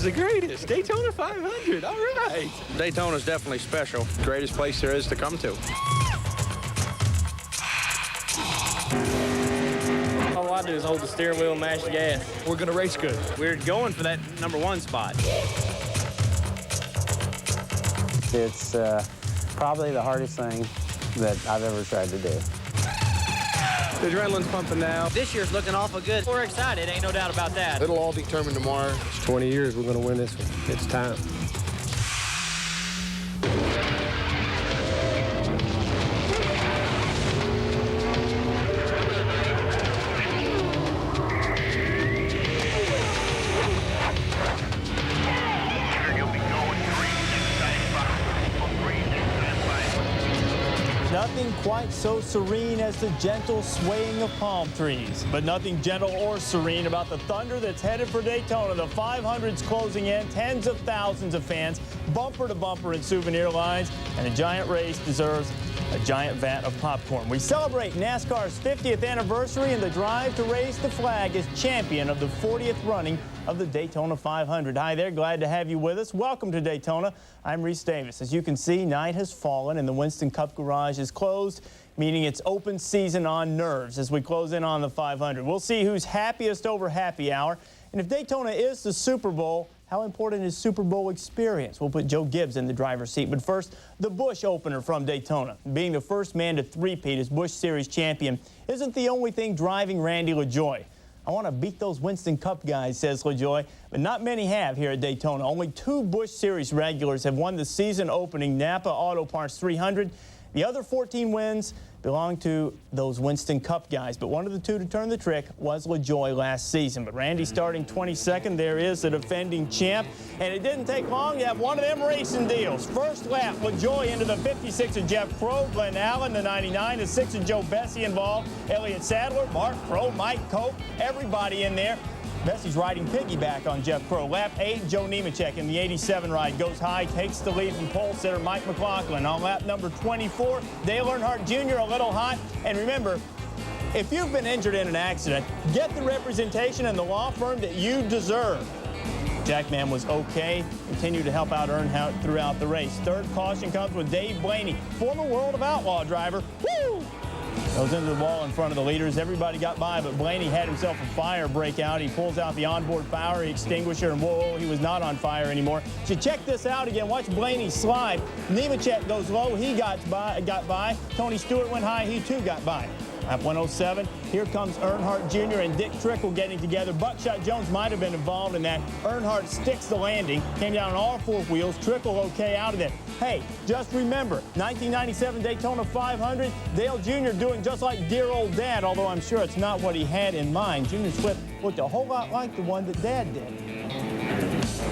the greatest. Daytona 500. All right. Daytona's definitely special. Greatest place there is to come to. All I do is hold the steering wheel and mash the gas. We're going to race good. We're going for that #1 spot. It's probably the hardest thing that I've ever tried to do. The adrenaline's pumping now. This year's looking awful good. We're excited, ain't no doubt about that. It'll all be determined tomorrow. It's 20 years. We're going to win this one. It's time. Nothing quite so serene as the gentle swaying of palm trees, but nothing gentle or serene about the thunder that's headed for Daytona. The 500's closing in, tens of thousands of fans, bumper to bumper in souvenir lines, and a giant race deserves a giant vat of popcorn. We celebrate NASCAR's 50th anniversary and the drive to raise the flag as champion of the 40th running of the Daytona 500. Hi there, glad to have you with us. Welcome to Daytona. I'm Reese Davis. As you can see, night has fallen and the Winston Cup garage is closed, meaning it's open season on nerves as we close in on the 500. We'll see who's happiest over happy hour. And if Daytona is the Super Bowl, how important is Super Bowl experience? We'll put Joe Gibbs in the driver's seat. But first, the Busch opener from Daytona. Being the first man to three-peat as Busch Series champion isn't the only thing driving Randy LaJoie. I want to beat those Winston Cup guys, says LaJoie, but not many have here at Daytona. Only 2 Busch Series regulars have won the season-opening Napa Auto Parts 300. The other 14 wins belong to those Winston Cup guys, but one of the 2 to turn the trick was LaJoie last season. But Randy starting 22nd, there is the defending champ, and it didn't take long to have one of them racing deals. First lap, LaJoie into the 56 of Jeff Crow, Glenn Allen, the 99, the 6 of Joe Bessie involved, Elliott Sadler, Mark Crow, Mike Cope, everybody in there. Bessie's riding piggyback on Jeff Crow. Lap 8, Joe Nemechek in the 87 ride goes high, takes the lead from pole sitter Mike McLaughlin. On lap number 24, Dale Earnhardt Jr. a little hot. And remember, if you've been injured in an accident, get the representation in the law firm that you deserve. Jackman was okay, continued to help out Earnhardt throughout the race. Third caution comes with Dave Blaney, former World of Outlaw driver. Woo! Goes into the wall in front of the leaders. Everybody got by, but Blaney had himself a fire breakout. He pulls out the onboard fire extinguisher, and whoa, he was not on fire anymore. So check this out again. Watch Blaney slide. Nemechek goes low. He got by. Tony Stewart went high. He, too, got by. Lap 107, here comes Earnhardt Jr. and Dick Trickle getting together. Buckshot Jones might have been involved in that. Earnhardt sticks the landing, came down on all 4 wheels. Trickle okay out of it. Hey, just remember, 1997 Daytona 500, Dale Jr. doing just like dear old Dad, although I'm sure it's not what he had in mind. Junior's flip looked a whole lot like the one that Dad did.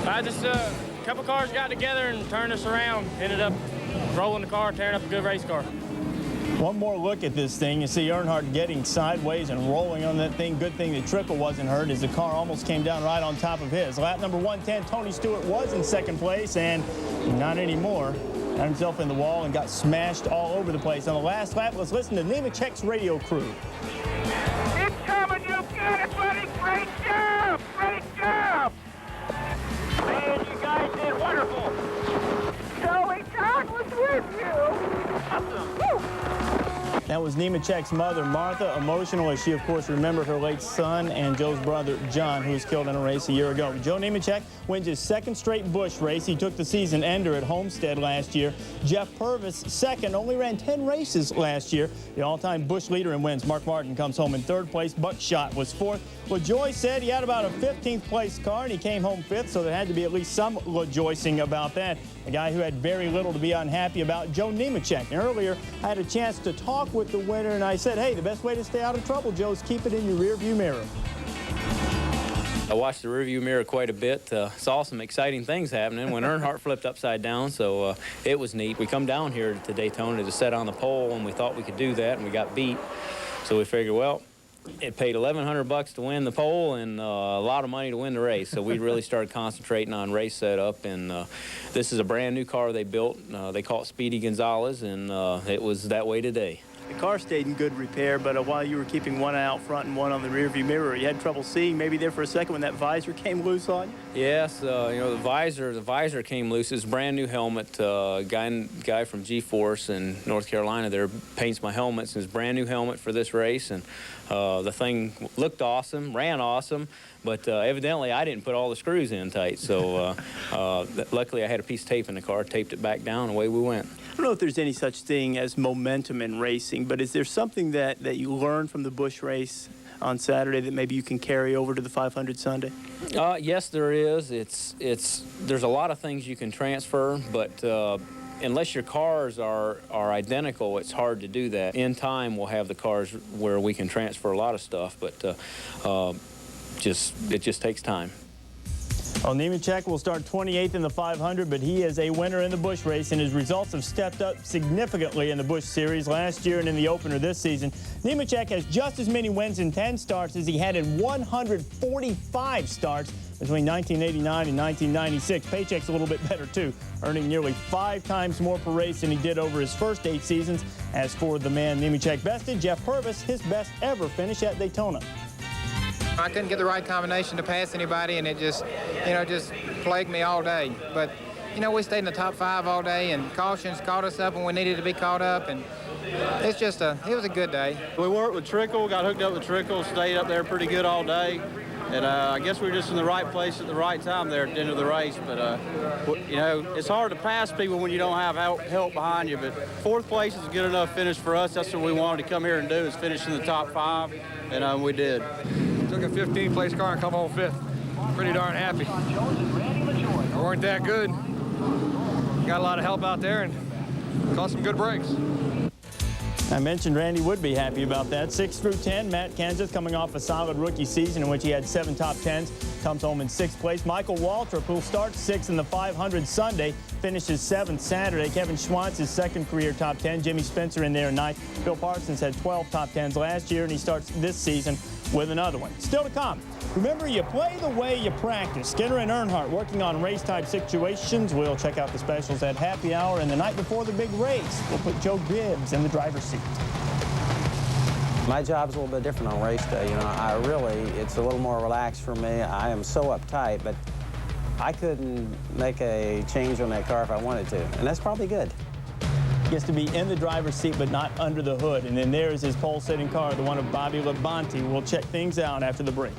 A couple cars got together and turned us around. Ended up rolling the car, tearing up a good race car. One more look at this thing. You see Earnhardt getting sideways and rolling on that thing. Good thing that Trickle wasn't hurt as the car almost came down right on top of his. Lap number 110, Tony Stewart was in second place, and not anymore. Got himself in the wall and got smashed all over the place. On the last lap, let's listen to Nemechek's radio crew. It's coming, you got it, buddy. Great job! Great job! Man, you guys did wonderful. Joey Todd was with you. Awesome. Woo. That was Nemechek's mother, Martha, emotional as she, of course, remembered her late son and Joe's brother, John, who was killed in a race a year ago. Joe Nemechek wins his second straight Busch race. He took the season ender at Homestead last year. Jeff Purvis, second, only ran 10 races last year. The all-time Busch leader in wins. Mark Martin comes home in third place. Buckshot was fourth. LaJoie said he had about a 15th place car, and he came home fifth, so there had to be at least some rejoicing about that. A guy who had very little to be unhappy about, Joe Nemechek. And earlier, I had a chance to talk with the winner, and I said, hey, the best way to stay out of trouble, Joe, is keep it in your rearview mirror. I watched the rearview mirror quite a bit, saw some exciting things happening when Earnhardt flipped upside down, so it was neat. We come down here to Daytona to set on the pole, and we thought we could do that, and we got beat. So we figured, well, it paid $1,100 to win the pole and a lot of money to win the race. So we really started concentrating on race setup. And this is a brand new car they built. They call it Speedy Gonzalez, and it was that way today. The car stayed in good repair, but while you were keeping one out front and one on the rearview mirror, you had trouble seeing maybe there for a second when that visor came loose on you? Yes, you know, the visor came loose. It's a brand new helmet. Guy from G-Force in North Carolina there paints my helmets. It's a brand new helmet for this race, and the thing looked awesome, ran awesome, but evidently I didn't put all the screws in tight. So luckily I had a piece of tape in the car, taped it back down, and away we went. I don't know if there's any such thing as momentum in racing, but is there something that you learned from the Busch race on Saturday that maybe you can carry over to the 500 Sunday? Yes, there is. There's a lot of things you can transfer, but unless your cars are identical, it's hard to do that. In time, we'll have the cars where we can transfer a lot of stuff, but it just takes time. Well, Nemechek will start 28th in the 500, but he is a winner in the Busch race, and his results have stepped up significantly in the Busch Series last year and in the opener this season. Nemechek has just as many wins in 10 starts as he had in 145 starts between 1989 and 1996. Paycheck's a little bit better, too, earning nearly 5 times more per race than he did over his first 8 seasons. As for the man Nemechek bested, Jeff Purvis, his best ever finish at Daytona. I couldn't get the right combination to pass anybody, and it just plagued me all day. But, we stayed in the top 5 all day, and cautions caught us up when we needed to be caught up, and it was a good day. We worked with Trickle, got hooked up with Trickle, stayed up there pretty good all day. And I guess we were just in the right place at the right time there at the end of the race. But, it's hard to pass people when you don't have help behind you. But 4th place is a good enough finish for us. That's what we wanted to come here and do, is finish in the top 5, and we did. Took a 15th-place car and come home 5th. Pretty darn happy. We weren't that good. Got a lot of help out there and caught some good breaks. I mentioned Randy would be happy about that. 6 through 10, Matt Kenseth, coming off a solid rookie season in which he had 7 top 10s, comes home in 6th place. Michael Waltrip, who'll start 6th in the 500 Sunday, finishes 7th Saturday. Kevin Schwantz, his 2nd career top 10. Jimmy Spencer in there in 9th. Bill Parsons had 12 top 10s last year, and he starts this season with another one. Still to come. Remember, you play the way you practice. Skinner and Earnhardt working on race-type situations. We'll check out the specials at happy hour, and the night before the big race, we'll put Joe Gibbs in the driver's seat. My job's a little bit different on race day. It's a little more relaxed for me. I am so uptight, but I couldn't make a change on that car if I wanted to, and that's probably good. Gets to be in the driver's seat, but not under the hood. And then there's his pole-sitting car, the one of Bobby Labonte. We'll check things out after the break.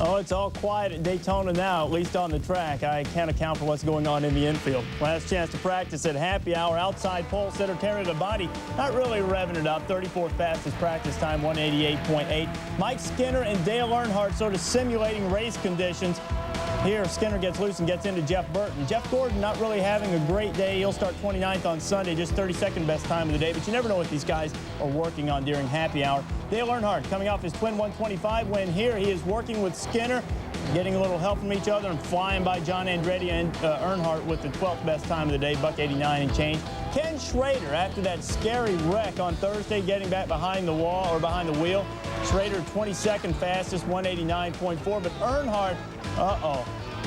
Oh, it's all quiet at Daytona now, at least on the track. I can't account for what's going on in the infield. Last chance to practice at happy hour. Outside pole sitter Terry Labonte, not really revving it up. 34th fastest practice time, 188.8. Mike Skinner and Dale Earnhardt sort of simulating race conditions. Here, Skinner gets loose and gets into Jeff Burton. Jeff Gordon not really having a great day. He'll start 29th on Sunday, just 32nd best time of the day. But you never know what these guys are working on during happy hour. Dale Earnhardt coming off his twin 125 win here. He is working with Skinner, getting a little help from each other and flying by John Andretti and Earnhardt with the 12th best time of the day, $1:89 and change. Ken Schrader, after that scary wreck on Thursday, getting back behind the wall or behind the wheel. Schrader 22nd fastest, 189.4, but Earnhardt,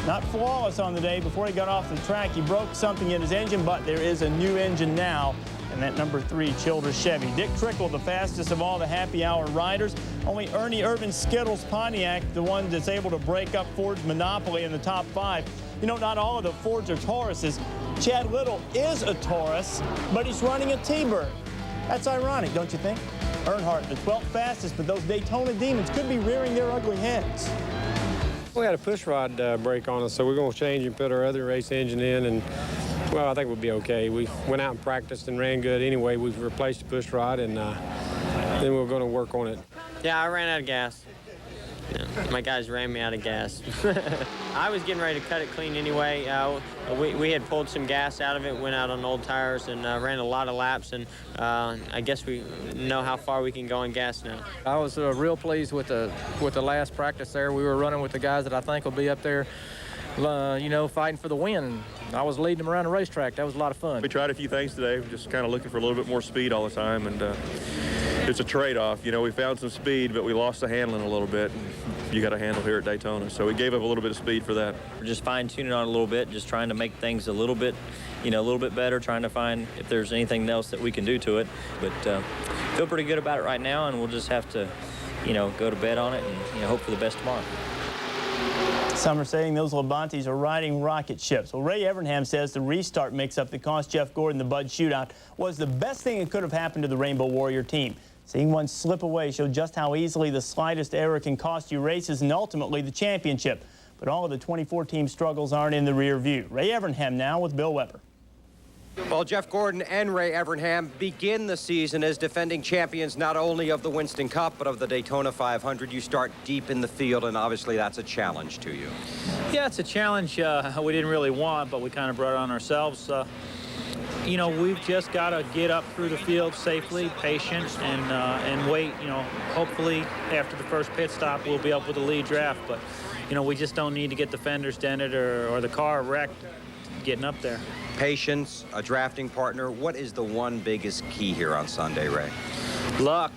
not flawless on the day. Before he got off the track, he broke something in his engine, but there is a new engine now, and that number 3 Childress Chevy. Dick Trickle, the fastest of all the happy hour riders. Only Ernie Irvin Skittles Pontiac, the one that's able to break up Ford's monopoly in the top 5. Not all of the Fords are Tauruses. Chad Little is a Taurus, but he's running a T-Bird. That's ironic, don't you think? Earnhardt, the 12th fastest, but those Daytona demons could be rearing their ugly heads. We had a push rod break on us, so we're going to change and put our other race engine in, and, well, I think we'll be okay. We went out and practiced and ran good anyway. We've replaced the push rod, and then we're going to work on it. Yeah, I ran out of gas. Yeah, my guys ran me out of gas. I was getting ready to cut it clean anyway. We had pulled some gas out of it, went out on old tires, and ran a lot of laps, and I guess we know how far we can go on gas now. I was real pleased with the last practice there. We were running with the guys that I think will be up there, fighting for the win. I was leading them around the racetrack. That was a lot of fun. We tried a few things today. We're just kind of looking for a little bit more speed all the time, and it's a trade-off. We found some speed, but we lost the handling a little bit. you got to handle here at Daytona. So we gave up a little bit of speed for that. We're just fine-tuning on it a little bit, just trying to make things a little bit, a little bit better, trying to find if there's anything else that we can do to it. But feel pretty good about it right now, and we'll just have to, go to bed on it and hope for the best tomorrow. Some are saying those Levantes are riding rocket ships. Well, Ray Evernham says the restart mix-up that cost Jeff Gordon the Bud shootout was the best thing that could have happened to the Rainbow Warrior team. Seeing one slip away showed just how easily the slightest error can cost you races and ultimately the championship. But all of the 24 team struggles aren't in the rear view. Ray Evernham now with Bill Weber. Well, Jeff Gordon and Ray Evernham begin the season as defending champions not only of the Winston Cup, but of the Daytona 500. You start deep in the field, and obviously that's a challenge to you. Yeah, it's a challenge we didn't really want, but we kind of brought it on ourselves. We've just got to get up through the field safely, patient, and wait. Hopefully after the first pit stop, we'll be up with the lead draft. But, we just don't need to get the fenders dented or the car wrecked getting up there. Patience, a drafting partner. What is the one biggest key here on Sunday, Ray? Luck.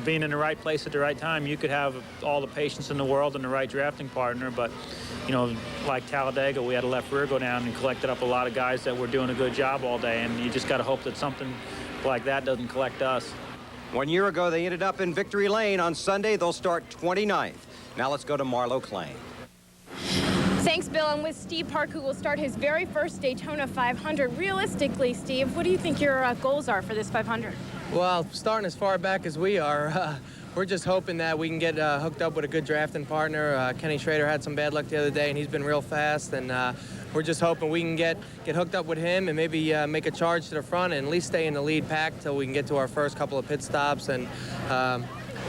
Being in the right place at the right time. You could have all the patience in the world and the right drafting partner, but, like Talladega, we had a left rear go down and collected up a lot of guys that were doing a good job all day, and you just got to hope that something like that doesn't collect us. 1 year ago, they ended up in victory lane. On Sunday, they'll start 29th. Now let's go to Marlo Klein. Thanks, Bill. I'm with Steve Park, who will start his very first Daytona 500. Realistically, Steve, what do you think your goals are for this 500? Well, starting as far back as we are, we're just hoping that we can get hooked up with a good drafting partner. Kenny Schrader had some bad luck the other day, and he's been real fast. And we're just hoping we can get hooked up with him and maybe make a charge to the front and at least stay in the lead pack till we can get to our first couple of pit stops. And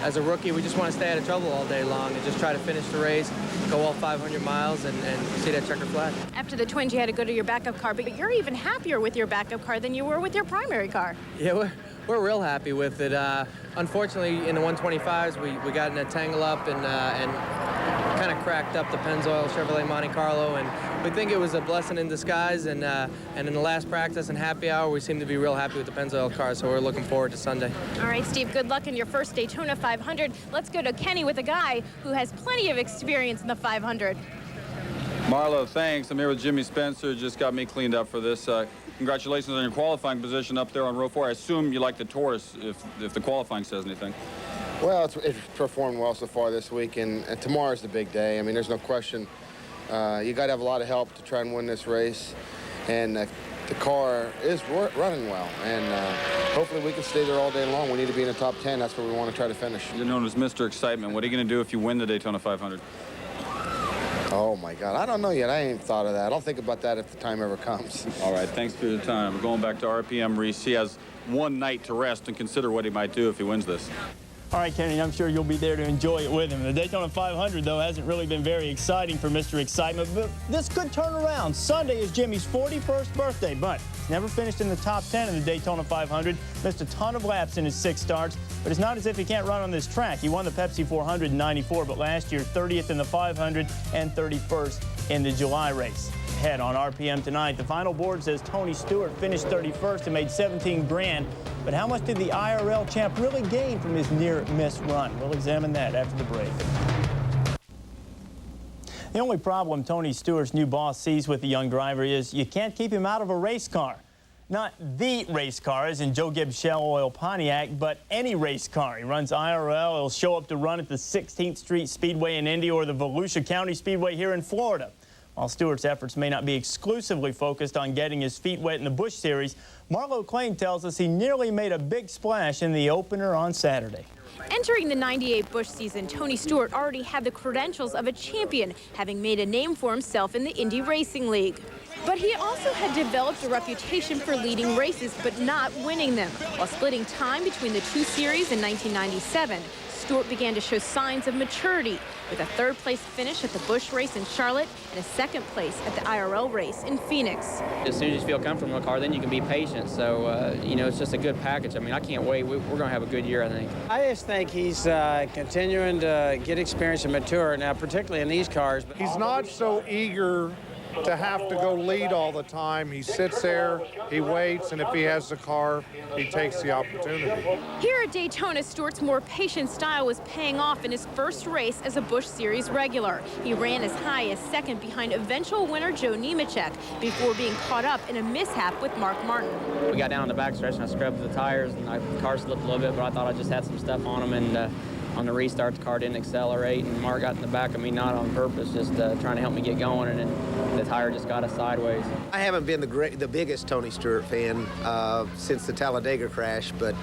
as a rookie, we just want to stay out of trouble all day long and just try to finish the race, go all 500 miles, and see that checker flag. After the Twins, you had to go to your backup car, but you're even happier with your backup car than you were with your primary car. Yeah, we're real happy with it. Unfortunately, in the 125s, we got in a tangle up and kind of cracked up the Pennzoil Chevrolet Monte Carlo, and we think it was a blessing in disguise. And in the last practice and happy hour, we seem to be real happy with the Pennzoil car, so we're looking forward to Sunday. All right, Steve, good luck in your first Daytona 500. Let's go to Kenny with a guy who has plenty of experience in the 500. Marlo, thanks. I'm here with Jimmy Spencer. Just got me cleaned up for this. Congratulations on your qualifying position up there on row 4. I assume you like the Taurus if the qualifying says anything. Well, it's performed well so far this week, and tomorrow's the big day. I mean, there's no question. You got to have a lot of help to try and win this race, and the car is running well, and hopefully we can stay there all day long. We need to be in the top 10. That's where we want to try to finish. You're known as Mr. Excitement. What are you going to do if you win the Daytona 500? Oh, my God. I don't know yet. I ain't thought of that. I'll think about that if the time ever comes. All right. Thanks for your time. We're going back to RPM Reese. He has one night to rest and consider what he might do if he wins this. All right, Kenny, I'm sure you'll be there to enjoy it with him. The Daytona 500, though, hasn't really been very exciting for Mr. Excitement, but this could turn around. Sunday is Jimmy's 41st birthday, but he's never finished in the top 10 in the Daytona 500. Missed a ton of laps in his 6 starts, but it's not as if he can't run on this track. He won the Pepsi 400 in '94, but last year, 30th in the 500 and 31st in the July race. Ahead on RPM tonight, the final board says Tony Stewart finished 31st and made 17 grand. But how much did the IRL champ really gain from his near-miss run? We'll examine that after the break. The only problem Tony Stewart's new boss sees with the young driver is you can't keep him out of a race car. Not the race car, as in Joe Gibbs Shell Oil Pontiac, but any race car. He runs IRL. He'll show up to run at the 16th Street Speedway in Indy or the Volusia County Speedway here in Florida. While Stewart's efforts may not be exclusively focused on getting his feet wet in the Busch Series, Marlo Klein tells us he nearly made a big splash in the opener on Saturday. Entering the '98 Busch season, Tony Stewart already had the credentials of a champion, having made a name for himself in the Indy Racing League. But he also had developed a reputation for leading races but not winning them. While splitting time between the 2 series in 1997, Stewart began to show signs of maturity, with a 3rd place finish at the Busch race in Charlotte and a 2nd place at the IRL race in Phoenix. As soon as you feel comfortable in the car, then you can be patient. So, it's just a good package. I mean, I can't wait. We're going to have a good year, I think. I just think he's continuing to get experience and mature now, particularly in these cars. He's not so eager to have to go lead all the time. He sits there, he waits, and if he has the car, he takes the opportunity. Here at Daytona, Stewart's more patient style was paying off in his first race as a Busch Series regular. He ran as high as second behind eventual winner Joe Nemechek before being caught up in a mishap with Mark Martin. We got down on the backstretch and I scrubbed the tires and the car slipped a little bit, but I thought I just had some stuff on them, and on the restart the car didn't accelerate, and Mark got in the back of me, not on purpose, just trying to help me get going, and then the tire just got us sideways. I haven't been the biggest Tony Stewart fan since the Talladega crash, but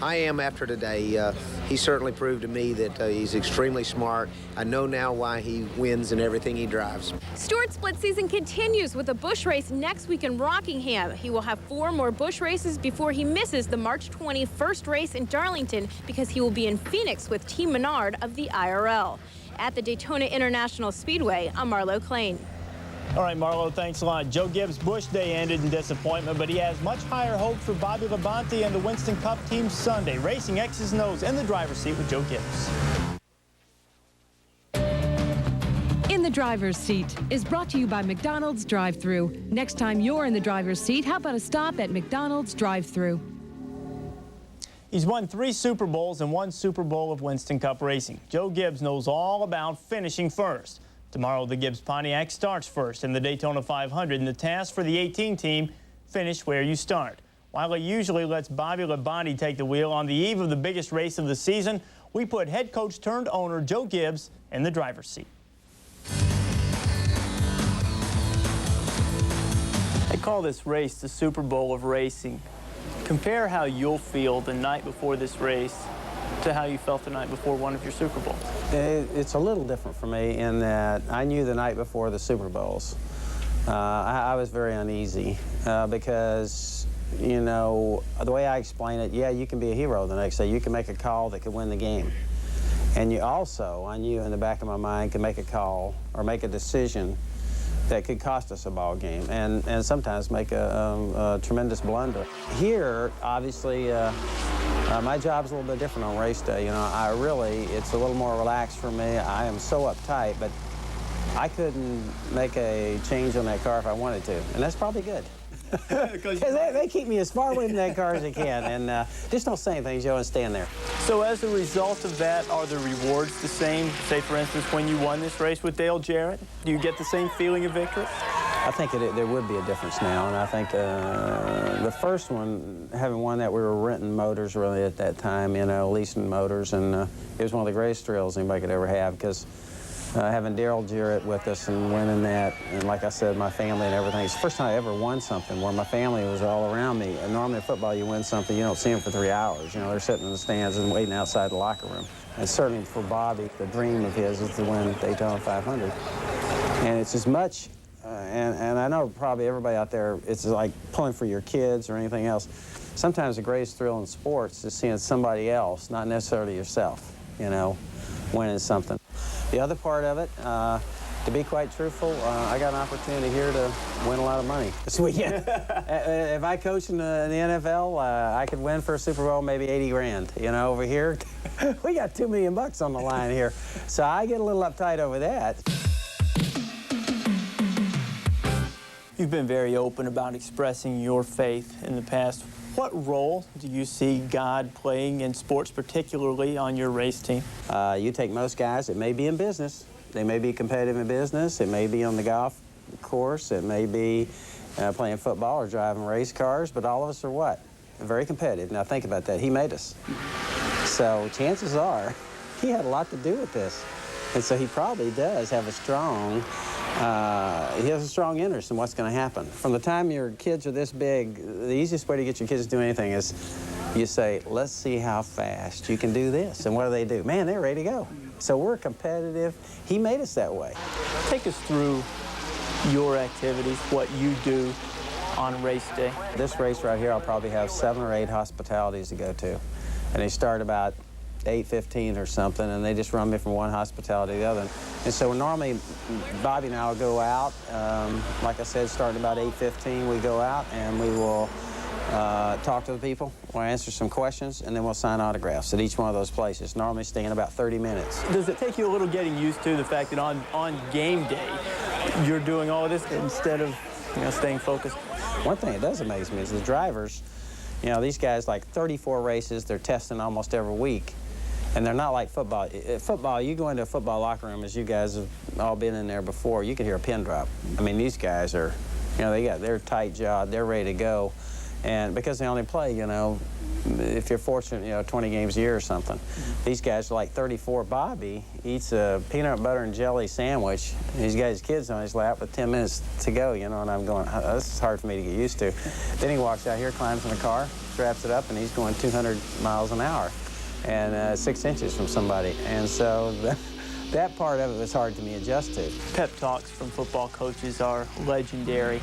I am after today. He certainly proved to me that he's extremely smart. I know now why he wins in everything he drives. Stewart's split season continues with a Busch race next week in Rockingham. He will have 4 more Busch races before he misses the March 21st race in Darlington because he will be in Phoenix with Team Menard of the IRL. At the Daytona International Speedway, I'm Marlo Klain. All right, Marlo, thanks a lot. Joe Gibbs' Busch Day ended in disappointment, but he has much higher hopes for Bobby Labonte and the Winston Cup team Sunday. Racing X's and O's in the driver's seat with Joe Gibbs. In the Driver's Seat is brought to you by McDonald's Drive-Thru. Next time you're in the driver's seat, how about a stop at McDonald's Drive-Thru? He's won 3 Super Bowls and 1 Super Bowl of Winston Cup racing. Joe Gibbs knows all about finishing first. Tomorrow, the Gibbs Pontiac starts first in the Daytona 500, and the task for the 18 team, finish where you start. While he usually lets Bobby Labonte take the wheel on the eve of the biggest race of the season, we put head coach turned owner Joe Gibbs in the driver's seat. They call this race the Super Bowl of racing. Compare how you'll feel the night before this race to how you felt the night before one of your Super Bowls. It's a little different for me in that I knew the night before the Super Bowls. I was very uneasy because, you know, the way I explain it, yeah, you can be a hero the next day. You can make a call that could win the game. And you also, I knew in the back of my mind, could make a call or make a decision that could cost us a ball game and sometimes make a tremendous blunder. Here, obviously, my job's a little bit different on race day. You know, it's a little more relaxed for me. I am so uptight, but I couldn't make a change on that car if I wanted to, and that's probably good. Because they keep me as far away from that car as they can, and just don't say anything, Joe, and stand there. So as a result of that, are the rewards the same? Say, for instance, when you won this race with Dale Jarrett, do you get the same feeling of victory? I think there would be a difference now, and I think the first one, having won that, we were renting motors really at that time, you know, leasing motors, and it was one of the greatest thrills anybody could ever have because having Daryl Jarrett with us and winning that, and like I said, my family and everything. It's the first time I ever won something where my family was all around me. And normally in football, you win something, you don't see them for 3 hours. You know, they're sitting in the stands and waiting outside the locker room. And certainly for Bobby, the dream of his is to win Daytona 500. And it's as much, and I know probably everybody out there, it's like pulling for your kids or anything else. Sometimes the greatest thrill in sports is seeing somebody else, not necessarily yourself, you know, winning something. The other part of it, to be quite truthful, I got an opportunity here to win a lot of money this weekend. If I coached in the NFL, I could win for a Super Bowl maybe 80 grand. You know, over here, we got $2 million on the line here. So I get a little uptight over that. You've been very open about expressing your faith in the past. What role do you see God playing in sports, particularly on your race team? You take most guys, it may be in business. They may be competitive in business. It may be on the golf course. It may be playing football or driving race cars. But all of us are what? Very competitive. Now think about that. He made us. So chances are he had a lot to do with this. And so he probably does have a strong interest in what's going to happen. From the time your kids are this big, the easiest way to get your kids to do anything is you say, let's see how fast you can do this. And what do? Man, they're ready to go. So we're competitive. He made us that way. Take us through your activities, what you do on race day. This race right here, I'll probably have 7 or 8 hospitalities to go to. And they start about 8:15 or something, and they just run me from one hospitality to the other. And so normally, Bobby and I will go out. Like I said, starting about 8:15, we go out and we will talk to the people. We'll answer some questions, and then we'll sign autographs at each one of those places, normally staying about 30 minutes. Does it take you a little getting used to the fact that on game day, you're doing all of this instead of, staying focused? One thing that does amaze me is the drivers. These guys, like 34 races, they're testing almost every week. And they're not like football. Football, you go into a football locker room, as you guys have all been in there before, you can hear a pin drop. I mean, these guys are, they're tight-jawed, they're ready to go. And because they only play, if you're fortunate, 20 games a year or something. These guys are like 34. Bobby eats a peanut butter and jelly sandwich. He's got his kids on his lap with 10 minutes to go, and I'm going, this is hard for me to get used to. Then he walks out here, climbs in the car, straps it up, and he's going 200 miles an hour. And 6 inches from somebody. And so that part of it was hard to me adjust to. Pep talks from football coaches are legendary.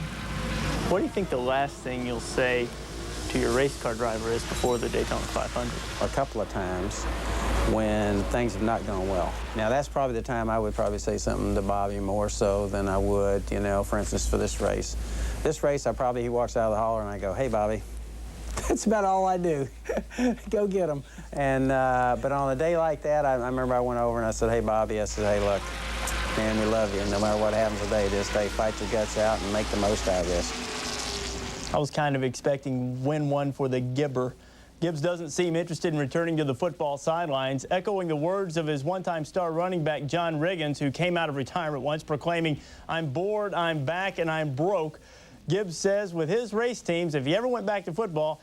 What do you think the last thing you'll say to your race car driver is before the Daytona 500? A couple of times when things have not gone well. Now, that's probably the time I would probably say something to Bobby more so than I would, for instance, for this race. This race, he walks out of the hauler and I go, hey, Bobby. That's about all I do. Go get them. And but on a day like that, I remember I went over and I said, hey, Bobby, I said, hey, look, man, we love you. No matter what happens today, just fight your guts out and make the most out of this. I was kind of expecting win one for the Gibber. Gibbs doesn't seem interested in returning to the football sidelines, echoing the words of his one-time star running back, John Riggins, who came out of retirement once, proclaiming, I'm bored, I'm back, and I'm broke. Gibbs says with his race teams, if he ever went back to football,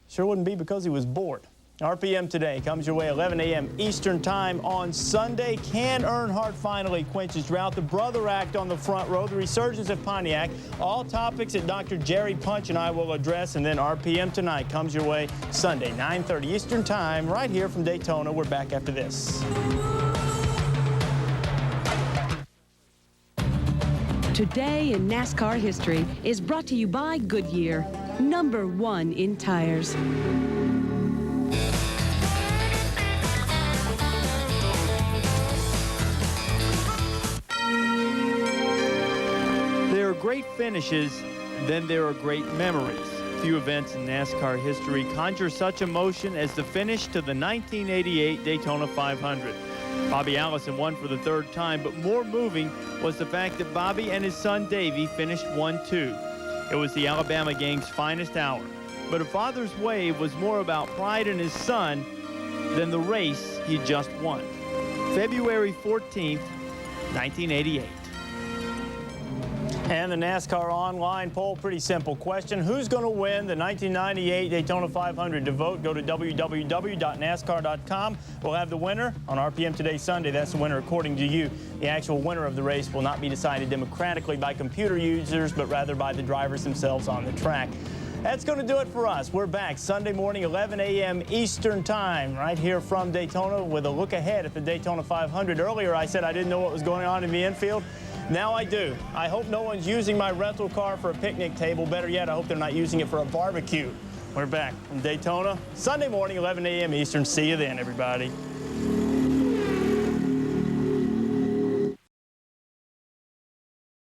sure wouldn't be because he was bored. RPM Today comes your way 11 a.m. Eastern Time on Sunday. Can Earnhardt finally quench his drought? The Brother Act on the front row, the resurgence of Pontiac, all topics that Dr. Jerry Punch and I will address. And then RPM Tonight comes your way Sunday, 9:30 Eastern Time, right here from Daytona. We're back after this. Today in NASCAR history is brought to you by Goodyear, #1 in tires. There are great finishes, then there are great memories. Few events in NASCAR history conjure such emotion as the finish to the 1988 Daytona 500. Bobby Allison won for the third time, but more moving was the fact that Bobby and his son Davey finished 1-2. It was the Alabama game's finest hour. But a father's wave was more about pride in his son than the race he just won. February 14th, 1988. And the NASCAR online poll, pretty simple question. Who's going to win the 1998 Daytona 500? To vote, go to www.nascar.com. We'll have the winner on RPM Today Sunday. That's the winner according to you. The actual winner of the race will not be decided democratically by computer users, but rather by the drivers themselves on the track. That's going to do it for us. We're back Sunday morning, 11 a.m. Eastern Time, right here from Daytona with a look ahead at the Daytona 500. Earlier, I said I didn't know what was going on in the infield. Now I do. I hope no one's using my rental car for a picnic table. Better yet, I hope they're not using it for a barbecue. We're back from Daytona, Sunday morning, 11 a.m. Eastern. See you then, everybody.